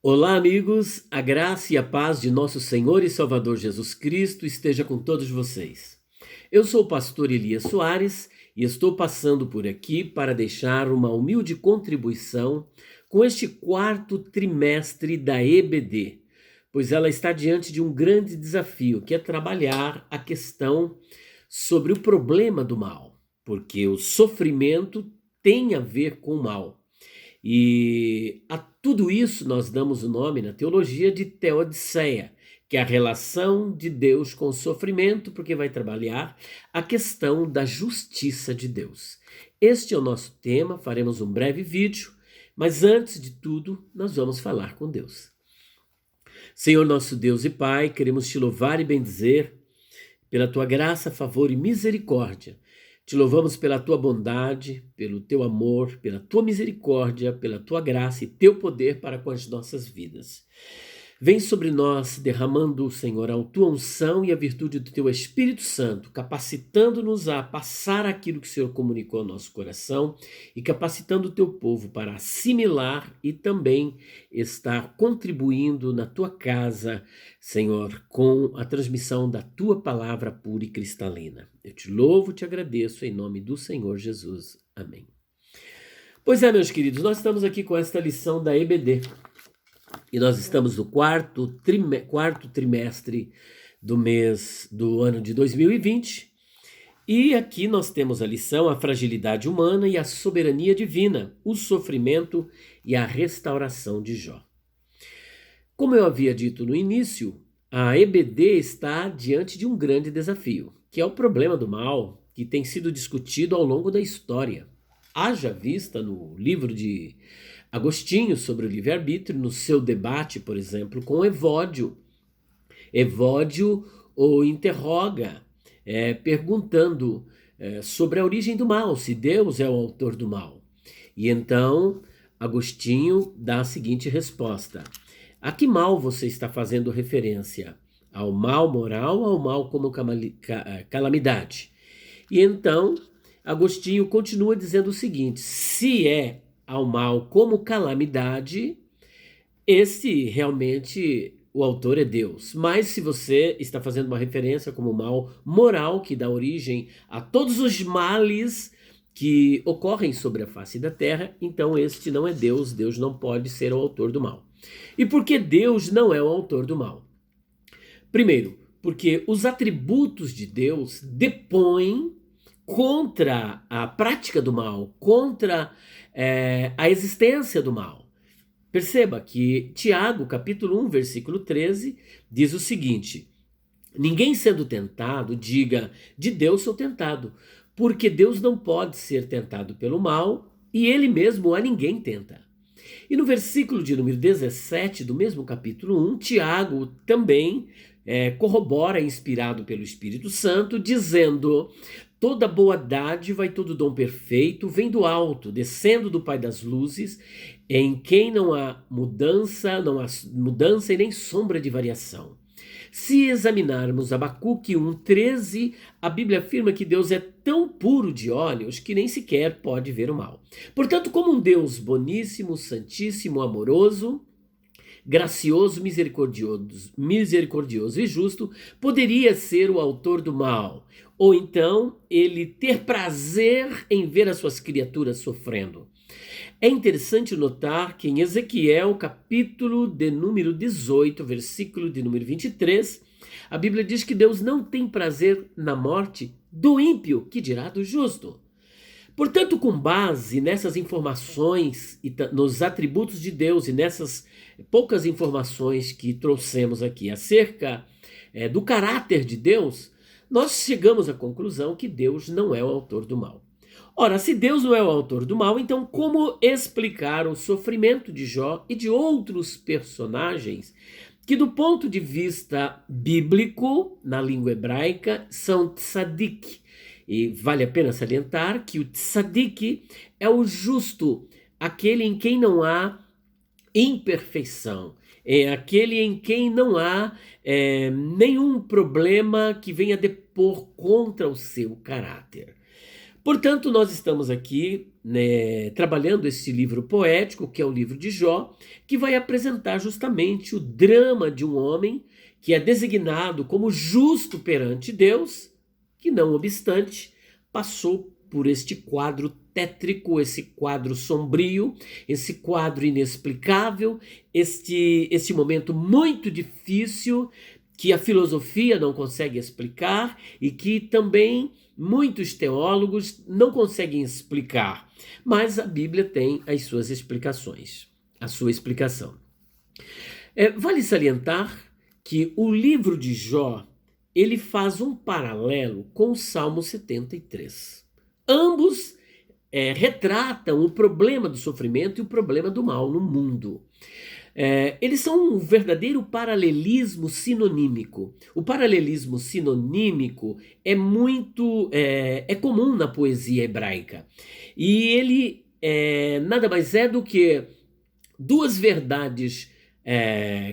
Olá, amigos. A graça e a paz de nosso Senhor e Salvador Jesus Cristo esteja com todos vocês. Eu sou o pastor Elias Soares e estou passando por aqui para deixar uma humilde contribuição com este quarto trimestre da EBD, pois ela está diante de um grande desafio, que é trabalhar a questão sobre o problema do mal, porque o sofrimento tem a ver com o mal. E a tudo isso nós damos o nome na teologia de teodiceia, que é a relação de Deus com o sofrimento, porque vai trabalhar a questão da justiça de Deus. Este é o nosso tema, faremos um breve vídeo, mas antes de tudo, nós vamos falar com Deus. Senhor nosso Deus e Pai, queremos te louvar e bendizer pela tua graça, favor e misericórdia. Te louvamos pela tua bondade, pelo teu amor, pela tua misericórdia, pela tua graça e teu poder para com as nossas vidas. Vem sobre nós, derramando, Senhor, a tua unção e a virtude do teu Espírito Santo, capacitando-nos a passar aquilo que o Senhor comunicou ao nosso coração e capacitando o teu povo para assimilar e também estar contribuindo na tua casa, Senhor, com a transmissão da tua palavra pura e cristalina. Eu te louvo, te agradeço em nome do Senhor Jesus. Amém. Pois é, meus queridos, nós estamos aqui com esta lição da EBD. E nós estamos no quarto trimestre do ano de 2020. E aqui nós temos a lição, a fragilidade humana e a soberania divina, o sofrimento e a restauração de Jó. Como eu havia dito no início, a EBD está diante de um grande desafio, que é o problema do mal, que tem sido discutido ao longo da história. Haja vista no livro de Agostinho sobre o livre-arbítrio, no seu debate, por exemplo, com Evódio. Evódio o interroga, perguntando sobre a origem do mal, se Deus é o autor do mal. E então Agostinho dá a seguinte resposta: a que mal você está fazendo referência? Ao mal moral ou ao mal como calamidade? E então Agostinho continua dizendo o seguinte: se é ao mal como calamidade, esse realmente o autor é Deus. Mas se você está fazendo uma referência como mal moral, que dá origem a todos os males que ocorrem sobre a face da terra, então este não é Deus, Deus não pode ser o autor do mal. E por que Deus não é o autor do mal? Primeiro, porque os atributos de Deus depõem contra a prática do mal, contra a existência do mal. Perceba que Tiago, capítulo 1, versículo 13, diz o seguinte: ninguém sendo tentado, diga, de Deus sou tentado, porque Deus não pode ser tentado pelo mal e ele mesmo a ninguém tenta. E no versículo de número 17 do mesmo capítulo 1, Tiago também corrobora, inspirado pelo Espírito Santo, dizendo: toda boa dádiva e todo dom perfeito vem do alto, descendo do Pai das luzes, em quem não há mudança e nem sombra de variação. Se examinarmos Abacuque 1,13, a Bíblia afirma que Deus é tão puro de olhos que nem sequer pode ver o mal. Portanto, como um Deus boníssimo, santíssimo, amoroso, gracioso, misericordioso e justo, poderia ser o autor do mal, ou então ele ter prazer em ver as suas criaturas sofrendo. É interessante notar que em Ezequiel, capítulo de número 18, versículo de número 23, a Bíblia diz que Deus não tem prazer na morte do ímpio, que dirá do justo. Portanto, com base nessas informações e nos atributos de Deus e nessas poucas informações que trouxemos aqui acerca do caráter de Deus, nós chegamos à conclusão que Deus não é o autor do mal. Ora, se Deus não é o autor do mal, então como explicar o sofrimento de Jó e de outros personagens que, do ponto de vista bíblico, na língua hebraica, são tzadik? E vale a pena salientar que o tzadik é o justo, aquele em quem não há imperfeição, é aquele em quem não há nenhum problema que venha depor contra o seu caráter. Portanto, nós estamos aqui né, trabalhando esse livro poético, que é o livro de Jó, que vai apresentar justamente o drama de um homem que é designado como justo perante Deus, que não obstante passou por este quadro tétrico, esse quadro sombrio, esse quadro inexplicável, este momento muito difícil que a filosofia não consegue explicar e que também muitos teólogos não conseguem explicar, mas a Bíblia tem as suas explicações, a sua explicação. Vale salientar que o livro de Jó, ele faz um paralelo com o Salmo 73. Ambos retratam o problema do sofrimento e o problema do mal no mundo. Eles são um verdadeiro paralelismo sinonímico. O paralelismo sinonímico é muito comum na poesia hebraica. E ele nada mais é do que duas verdades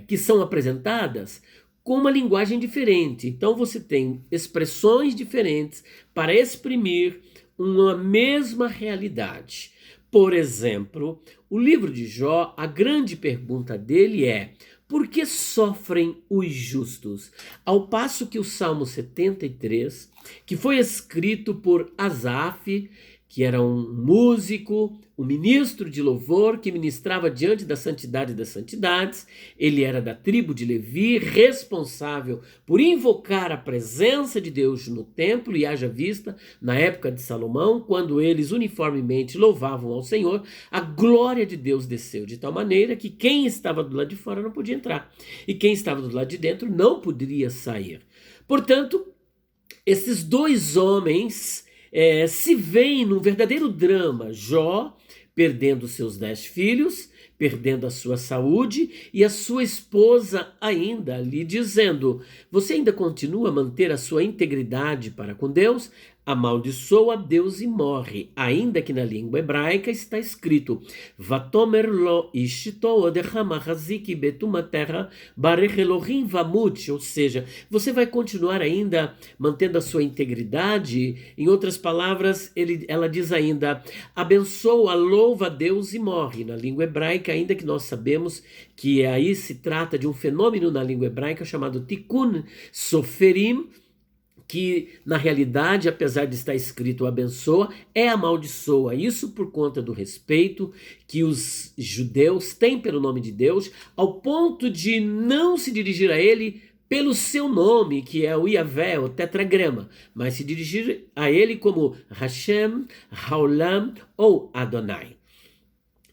que são apresentadas com uma linguagem diferente. Então você tem expressões diferentes para exprimir uma mesma realidade. Por exemplo, o livro de Jó, a grande pergunta dele é: por que sofrem os justos? Ao passo que o Salmo 73, que foi escrito por Asaf, que era um músico, um ministro de louvor que ministrava diante da santidade das santidades, ele era da tribo de Levi, responsável por invocar a presença de Deus no templo, e haja vista, na época de Salomão, quando eles uniformemente louvavam ao Senhor, a glória de Deus desceu de tal maneira que quem estava do lado de fora não podia entrar, e quem estava do lado de dentro não poderia sair. Portanto, esses dois homens se veem num verdadeiro drama. Jó perdendo seus 10 filhos, perdendo a sua saúde, e a sua esposa ainda lhe dizendo: você ainda continua a manter a sua integridade para com Deus? Amaldiçoa Deus e morre. Ainda que na língua hebraica está escrito: Vatomer lo ishto odechamahaziki betum terra barech Elohim vamut, ou seja, você vai continuar ainda mantendo a sua integridade. Em outras palavras, ela diz ainda: abençoa, louva Deus e morre. Na língua hebraica, ainda que nós sabemos que aí se trata de um fenômeno na língua hebraica chamado tikkun soferim, que na realidade, apesar de estar escrito abençoa, amaldiçoa. Isso por conta do respeito que os judeus têm pelo nome de Deus, ao ponto de não se dirigir a ele pelo seu nome, que é o Yahvé, o tetragrama, mas se dirigir a ele como Hashem, Haolam ou Adonai.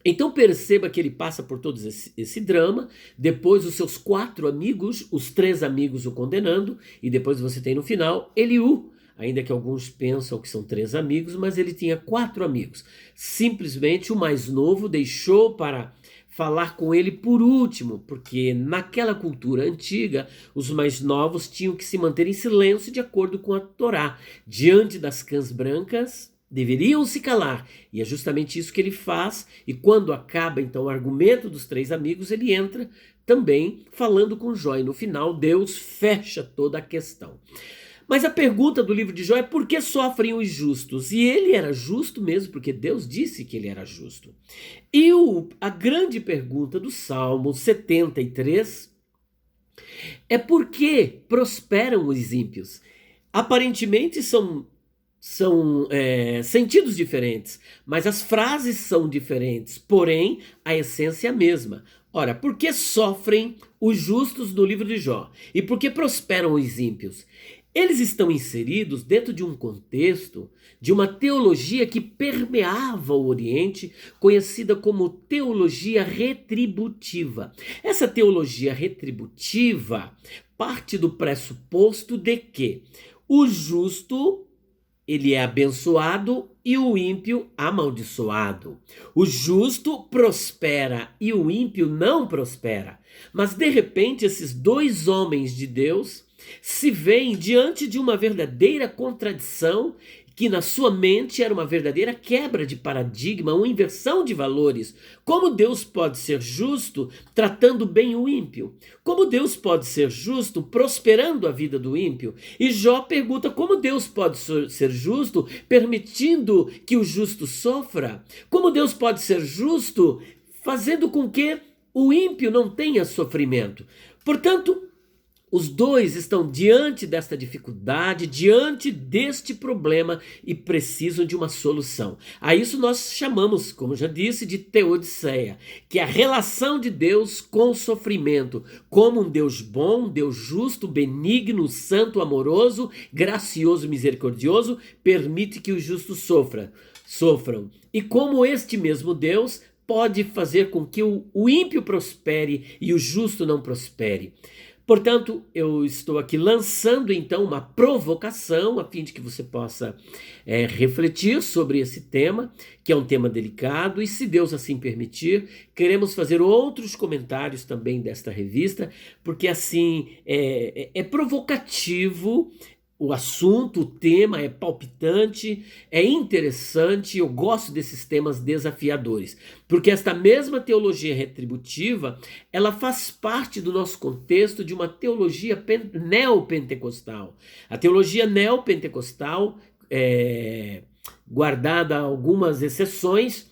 Então perceba que ele passa por todo esse drama, depois os seus 4 amigos, os 3 amigos o condenando, e depois você tem no final Eliú, ainda que alguns pensam que são 3 amigos, mas ele tinha 4 amigos. Simplesmente o mais novo deixou para falar com ele por último, porque naquela cultura antiga, os mais novos tinham que se manter em silêncio de acordo com a Torá. Diante das cãs brancas, deveriam se calar, e é justamente isso que ele faz, e quando acaba então o argumento dos 3 amigos, ele entra também falando com Jó, e no final Deus fecha toda a questão. Mas a pergunta do livro de Jó é: por que sofrem os justos? E ele era justo mesmo, porque Deus disse que ele era justo. E a grande pergunta do Salmo 73 é: por que prosperam os ímpios? Aparentemente são sentidos diferentes, mas as frases são diferentes, porém a essência é a mesma. Ora, por que sofrem os justos no livro de Jó? E por que prosperam os ímpios? Eles estão inseridos dentro de um contexto de uma teologia que permeava o Oriente, conhecida como teologia retributiva. Essa teologia retributiva parte do pressuposto de que o justo ele é abençoado e o ímpio amaldiçoado. O justo prospera e o ímpio não prospera. Mas de repente esses 2 homens de Deus se veem diante de uma verdadeira contradição que na sua mente era uma verdadeira quebra de paradigma, uma inversão de valores. Como Deus pode ser justo tratando bem o ímpio? Como Deus pode ser justo prosperando a vida do ímpio? E Jó pergunta como Deus pode ser justo permitindo que o justo sofra? Como Deus pode ser justo fazendo com que o ímpio não tenha sofrimento? Portanto, os dois estão diante desta dificuldade, diante deste problema e precisam de uma solução. A isso nós chamamos, como já disse, de teodiceia, que é a relação de Deus com o sofrimento, como um Deus bom, um Deus justo, benigno, santo, amoroso, gracioso, misericordioso, permite que os justos sofram. E como este mesmo Deus pode fazer com que o ímpio prospere e o justo não prospere. Portanto, eu estou aqui lançando então uma provocação a fim de que você possa refletir sobre esse tema, que é um tema delicado, e se Deus assim permitir, queremos fazer outros comentários também desta revista, porque assim é provocativo o assunto, o tema é palpitante, é interessante, eu gosto desses temas desafiadores, porque esta mesma teologia retributiva, ela faz parte do nosso contexto de uma teologia neopentecostal. A teologia neopentecostal, guardada algumas exceções,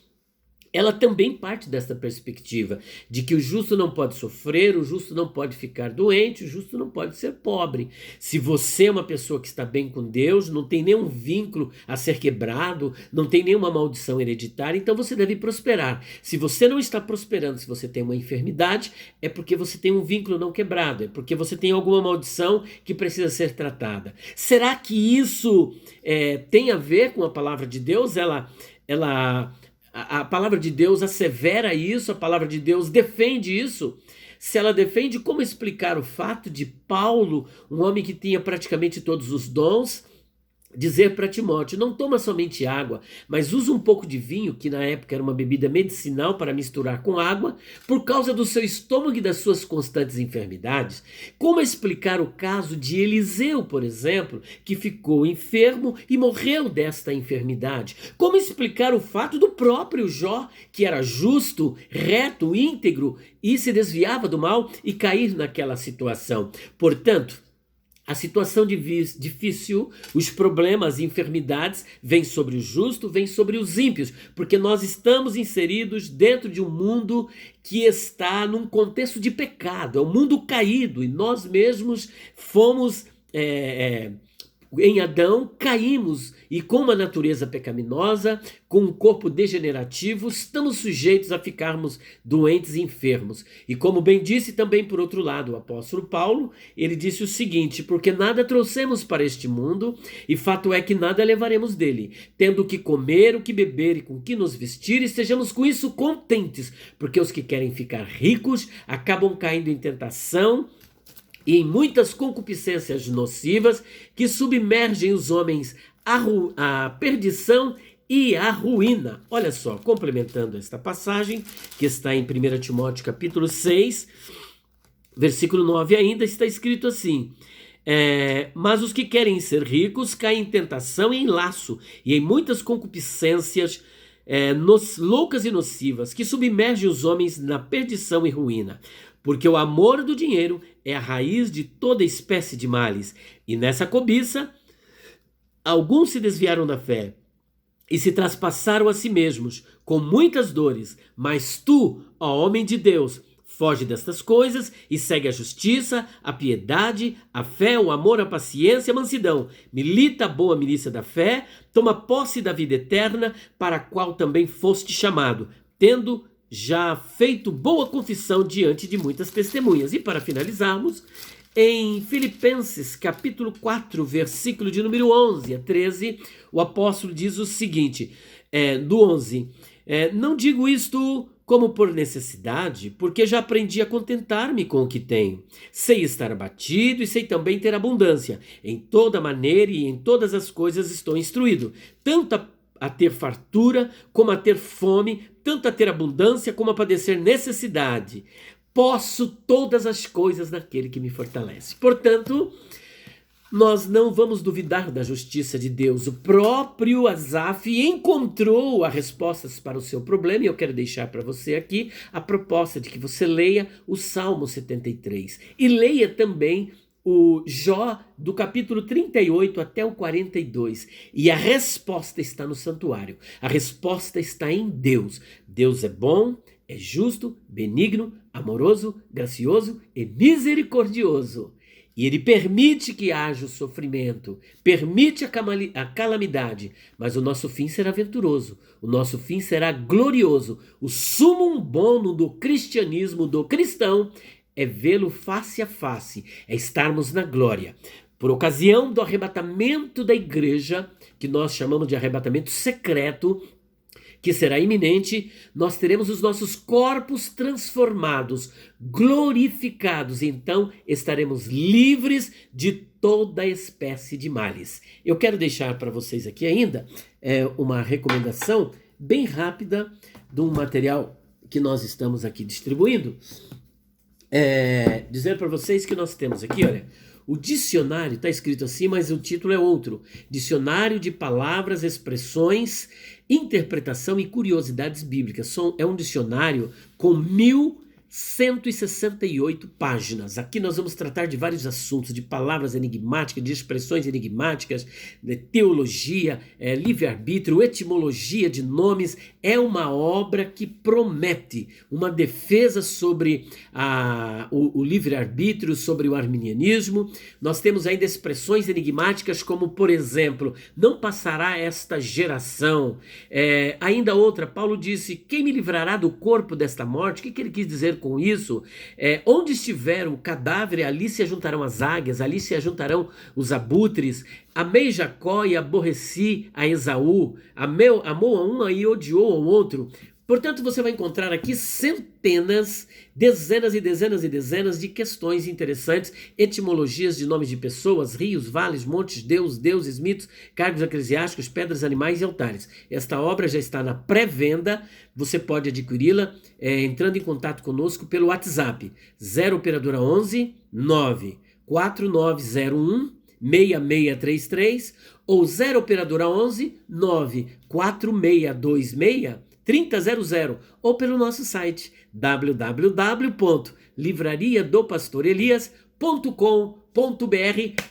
ela também parte dessa perspectiva, de que o justo não pode sofrer, o justo não pode ficar doente, o justo não pode ser pobre. Se você é uma pessoa que está bem com Deus, não tem nenhum vínculo a ser quebrado, não tem nenhuma maldição hereditária, então você deve prosperar. Se você não está prosperando, se você tem uma enfermidade, é porque você tem um vínculo não quebrado, é porque você tem alguma maldição que precisa ser tratada. Será que isso tem a ver com a palavra de Deus? A palavra de Deus assevera isso, a palavra de Deus defende isso. Se ela defende, como explicar o fato de Paulo, um homem que tinha praticamente todos os dons, dizer para Timóteo, não toma somente água, mas usa um pouco de vinho, que na época era uma bebida medicinal para misturar com água, por causa do seu estômago e das suas constantes enfermidades? Como explicar o caso de Eliseu, por exemplo, que ficou enfermo e morreu desta enfermidade? Como explicar o fato do próprio Jó, que era justo, reto, íntegro e se desviava do mal e cair naquela situação? Portanto, a situação difícil, os problemas e enfermidades vêm sobre o justo, vêm sobre os ímpios, porque nós estamos inseridos dentro de um mundo que está num contexto de pecado, é um mundo caído, e nós mesmos fomos em Adão, caímos, e com uma natureza pecaminosa, com um corpo degenerativo, estamos sujeitos a ficarmos doentes e enfermos. E como bem disse também por outro lado o apóstolo Paulo, ele disse o seguinte: porque nada trouxemos para este mundo, e fato é que nada levaremos dele, tendo o que comer, o que beber e com o que nos vestir, estejamos com isso contentes, porque os que querem ficar ricos acabam caindo em tentação e em muitas concupiscências nocivas que submergem os homens à perdição e à ruína. Olha só, complementando esta passagem, que está em 1 Timóteo capítulo 6, versículo 9 ainda, está escrito assim: mas os que querem ser ricos caem em tentação e em laço, e em muitas concupiscências loucas e nocivas, que submergem os homens na perdição e ruína. Porque o amor do dinheiro é a raiz de toda espécie de males, e nessa cobiça alguns se desviaram da fé e se traspassaram a si mesmos com muitas dores. Mas tu, ó homem de Deus, foge destas coisas e segue a justiça, a piedade, a fé, o amor, a paciência, a mansidão. Milita a boa milícia da fé, toma posse da vida eterna, para a qual também foste chamado, tendo já feito boa confissão diante de muitas testemunhas. E para finalizarmos, em Filipenses capítulo 4, versículo de número 11 a 13, o apóstolo diz o seguinte, do 11, não digo isto como por necessidade, porque já aprendi a contentar-me com o que tenho. Sei estar abatido e sei também ter abundância. Em toda maneira e em todas as coisas estou instruído, tanto a ter fartura como a ter fome, tanto a ter abundância como a padecer necessidade. Posso todas as coisas naquele que me fortalece. Portanto, Nós não vamos duvidar da justiça de Deus. O próprio Asaf encontrou as respostas para o seu problema, e eu quero deixar para você aqui a proposta de que você leia o Salmo 73 e leia também o Jó do capítulo 38 até o 42. E a resposta está no santuário. A resposta está em Deus. Deus é bom, é justo, benigno, amoroso, gracioso e misericordioso. E ele permite que haja o sofrimento, permite a calamidade, mas o nosso fim será venturoso, o nosso fim será glorioso. O sumo bono do cristianismo, do cristão, é vê-lo face a face, é estarmos na glória. Por ocasião do arrebatamento da igreja, que nós chamamos de arrebatamento secreto, que será iminente, nós teremos os nossos corpos transformados, glorificados, então estaremos livres de toda espécie de males. Eu quero deixar para vocês aqui ainda uma recomendação bem rápida de um material que nós estamos aqui distribuindo, dizer para vocês que nós temos aqui, olha, o dicionário está escrito assim, mas o título é outro. Dicionário de Palavras, Expressões, Interpretação e Curiosidades Bíblicas. É um dicionário com 1.168 páginas. Aqui nós vamos tratar de vários assuntos, de palavras enigmáticas, de expressões enigmáticas, de teologia, livre-arbítrio, etimologia de nomes. É uma obra que promete uma defesa sobre o livre-arbítrio, sobre o arminianismo. Nós temos ainda expressões enigmáticas como, por exemplo, não passará esta geração. Ainda outra, Paulo disse, quem me livrará do corpo desta morte? O que ele quis dizer com isso? Onde estiver o cadáver, ali se ajuntarão as águias, ali se ajuntarão os abutres. Amei Jacó e aborreci a Esaú, amou a um e odiou ao outro. Portanto, você vai encontrar aqui centenas, dezenas e dezenas e dezenas de questões interessantes, etimologias de nomes de pessoas, rios, vales, montes, deuses, mitos, cargos eclesiásticos, pedras, animais e altares. Esta obra já está na pré-venda, você pode adquiri-la entrando em contato conosco pelo WhatsApp 0 operadora 11 94901 6633 ou 0 operadora 11 94626 3000 ou pelo nosso site www.livrariadopastorelias.com.br.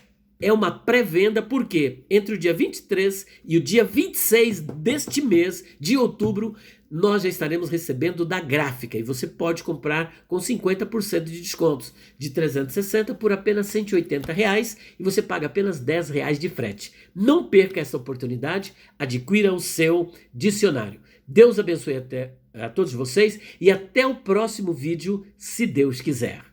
É uma pré-venda porque entre o dia 23 e o dia 26 deste mês de outubro nós já estaremos recebendo da gráfica e você pode comprar com 50% de descontos de 360 por apenas R$180 e você paga apenas R$10 de frete. Não perca essa oportunidade, adquira o seu dicionário. Deus abençoe a todos vocês e até o próximo vídeo, se Deus quiser.